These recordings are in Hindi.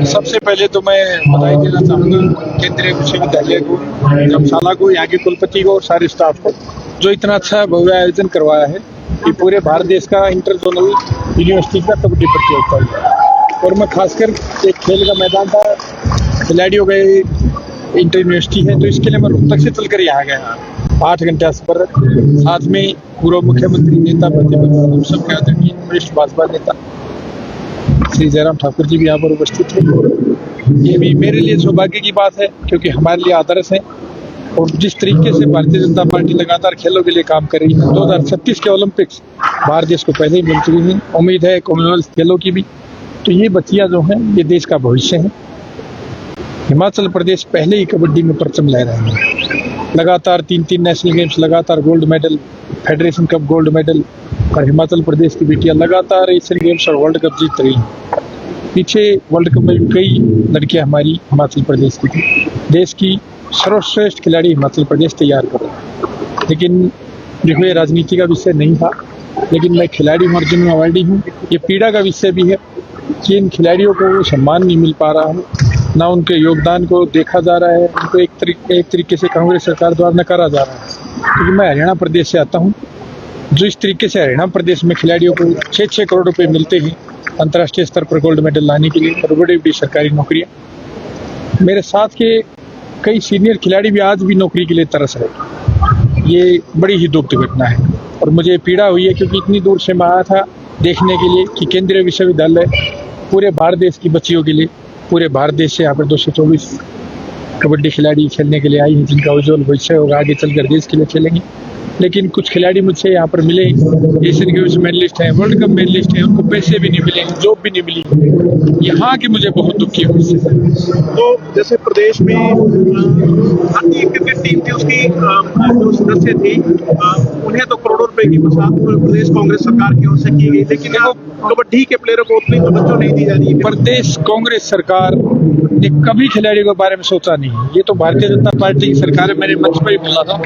सबसे पहले तो मैं बधाई देना चाहूँगा केंद्रीय विश्वविद्यालय को, धर्मशाला को, यहाँ के कुलपति को और सारे स्टाफ को, जो इतना अच्छा भव्य आयोजन करवाया है कि पूरे भारत देश का इंटर जोनल यूनिवर्सिटी का कबड्डी प्रतियोगिता है। और मैं खासकर एक खेल का मैदान था, खिलाड़ियों का इंटर यूनिवर्सिटी है, तो इसके लिए मैं रोहतक से चलकर यहाँ गया 8 घंटे सफर, साथ में पूर्व मुख्यमंत्री नेता प्रतिपक्ष हम सब के आदरणीय वरिष्ठ भाजपा नेता श्री जयराम ठाकुर जी भी यहाँ पर उपस्थित थे। ये भी मेरे लिए सौभाग्य की बात है क्योंकि हमारे लिए आदर्श है। और जिस तरीके से भारतीय जनता पार्टी लगातार खेलों के लिए काम कर रही है, 2036 के ओलंपिक्स भारत देश को पहले ही मिल चुकी हैं, उम्मीद है कॉमनवेल्थ खेलों की भी। तो ये बच्चियाँ जो हैं ये देश का भविष्य है। हिमाचल प्रदेश पहले ही कबड्डी में परचम लहरा रहे हैं, लगातार 3 नेशनल गेम्स, लगातार gold medal, federation cup gold medal, और हिमाचल प्रदेश की बेटियां लगातार एशियन गेम्स और वर्ल्ड कप जीत रही हैं। पीछे वर्ल्ड कप में कई लड़कियां हमारी हिमाचल प्रदेश की थी। देश की सर्वश्रेष्ठ खिलाड़ी हिमाचल प्रदेश तैयार कर रहा है। लेकिन देखो, ये राजनीति का विषय नहीं था, लेकिन मैं खिलाड़ी हूँ, अर्जुन अवार्डी हूँ। ये पीड़ा का विषय भी है कि इन खिलाड़ियों को सम्मान नहीं मिल पा रहा है, ना उनके योगदान को देखा जा रहा है, उनको एक तरीके से कांग्रेस सरकार द्वारा नकारा जा रहा है। क्योंकि मैं हरियाणा प्रदेश से आता हूँ, जो इस तरीके से हरियाणा प्रदेश में खिलाड़ियों को 6-6 करोड़ रुपए मिलते हैं अंतर्राष्ट्रीय स्तर पर गोल्ड मेडल लाने के लिए, और बड़ी बड़ी सरकारी नौकरियाँ। मेरे साथ के कई सीनियर खिलाड़ी भी आज भी नौकरी के लिए तरस रहे। ये बड़ी ही दुखद घटना है और मुझे पीड़ा हुई है क्योंकि इतनी दूर से मैं आया था देखने के लिए कि केंद्रीय विश्वविद्यालय पूरे भारत देश की बच्चियों के लिए, पूरे भारत देश से यहाँ पर 224 कबड्डी खिलाड़ी खेलने के लिए आई हैं, जिनका उज्जवल भविष्य होगा, आगे चलकर देश के लिए खेलेंगे। लेकिन कुछ खिलाड़ी मुझसे यहाँ पर मिले, एशियन गेम्स मेडलिस्ट हैं, वर्ल्ड कप मेडलिस्ट हैं, उनको पैसे भी नहीं मिले, जॉब भी नहीं मिली। यहाँ की मुझे बहुत दुखी हुई इससे। तो जैसे प्रदेश में भारतीय क्रिकेट टीम थी, उसकी जो सदस्य थी, उन्हें तो करोड़ों रुपए की बरसात प्रदेश कांग्रेस सरकार की ओर से की गई, लेकिन कबड्डी के प्लेयरों को उतनी तवज्जो नहीं दी जा रही है। प्रदेश कांग्रेस सरकार ने कभी खिलाड़ियों के बारे में सोचा नहीं है। ये तो भारतीय जनता पार्टी की सरकार है। मैंने मंच पर ही बोला था,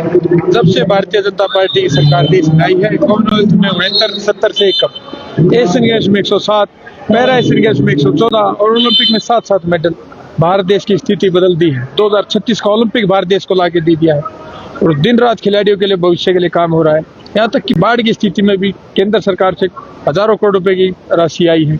जब से भारतीय जनता पार्टी की सरकार देश में आई है, कॉमनवेल्थ में 69-70 से एक कप, एशियन गेम्स में 107, पैरा एशियन गेम्स में 114 और ओलंपिक में 7-7 मेडल, भारत देश की स्थिति बदल दी है। 2036 का ओलंपिक भारत देश को लाके दे दिया है और दिन रात खिलाड़ियों के लिए, भविष्य के लिए काम हो रहा है। यहाँ तक कि बाढ़ की स्थिति में भी केंद्र सरकार से हजारों करोड़ रुपए की राशि आई है।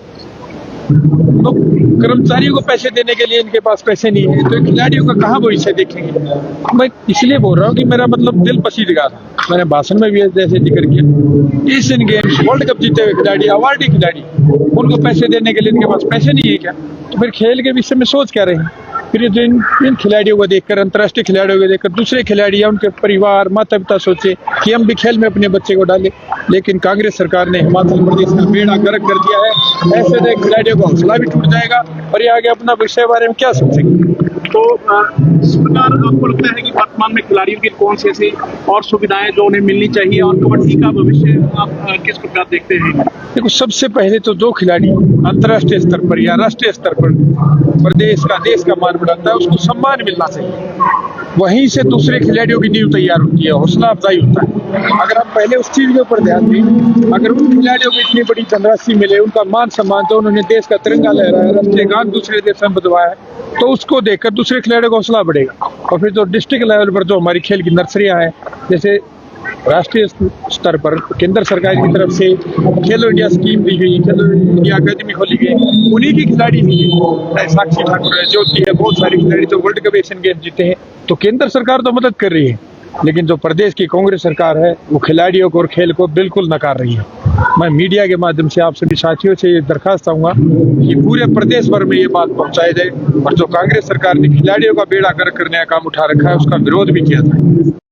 तो कर्मचारियों को पैसे देने के लिए इनके पास पैसे नहीं है, तो खिलाड़ियों का कहाँ भविष्य देखेंगे। मैं इसलिए बोल रहा हूँ कि मेरा मतलब दिल पसीजगा था। मैंने भाषण में भी जैसे जिक्र किया, एशियन गेम्स, वर्ल्ड कप जीते हुए खिलाड़ी, अवार्डी खिलाड़ी, उनको पैसे देने के लिए इनके पास पैसे नहीं है क्या? तो फिर खेल के विषय में सोच क्या रहे हैं? फिर जो इन खिलाड़ियों को देखकर, अंतर्राष्ट्रीय खिलाड़ियों को देखकर दूसरे खिलाड़ी या उनके परिवार, माता पिता सोचे कि हम भी खेल में अपने बच्चे को डालें। लेकिन कांग्रेस सरकार ने हिमाचल प्रदेश का बेड़ा गर्क कर दिया है। ऐसे में खिलाड़ियों का हौसला भी टूट जाएगा और ये आगे अपना विषय बारे में क्या सोचेंगे। तो इस प्रकार आपको लगता है कि वर्तमान में खिलाड़ियों की कौन सी ऐसी और सुविधाएं जो उन्हें मिलनी चाहिए, और कबड्डी का भविष्य आप किस प्रकार देखते हैं? देखो, सबसे पहले तो जो खिलाड़ी अंतर्राष्ट्रीय स्तर पर या राष्ट्रीय स्तर पर प्रदेश का, देश का मान बढ़ाता है, उसको सम्मान मिलना चाहिए। वहीं से दूसरे खिलाड़ियों की नींव तैयार होती है, हौसला अफजाई होता है। अगर हम पहले उस चीज के ऊपर ध्यान दें, अगर उन खिलाड़ियों को इतनी बड़ी धनराशि मिले, उनका मान सम्मान, तो उन्होंने देश का तिरंगा लहराया, राष्ट्रीय गान दूसरे देश में बजवाया है, तो उसको देखकर दूसरे खिलाड़ियों को हौसला बढ़ेगा। और फिर जो डिस्ट्रिक्ट लेवल पर जो हमारी खेल की नर्सरियां हैं, जैसे राष्ट्रीय स्तर पर केंद्र सरकार की तरफ से खेलो इंडिया स्कीम दी गई, खेलो इंडिया अकेडमी खोली गई, उन्हीं की खिलाड़ी है, साक्षी ठाकुर है, ज्योति है, बहुत सारी खिलाड़ी जो वर्ल्ड कप एशियन गेम जीते हैं। तो केंद्र सरकार तो मदद कर रही है, लेकिन जो प्रदेश की कांग्रेस सरकार है वो खिलाड़ियों को और खेल को बिल्कुल नकार रही है। मैं मीडिया के माध्यम से आप सभी साथियों से ये दरखास्त चाहूंगा कि पूरे प्रदेश भर में ये बात पहुंचाई जाए और जो कांग्रेस सरकार ने खिलाड़ियों का बेड़ा गर्क करने का काम उठा रखा है, उसका विरोध भी किया जाए।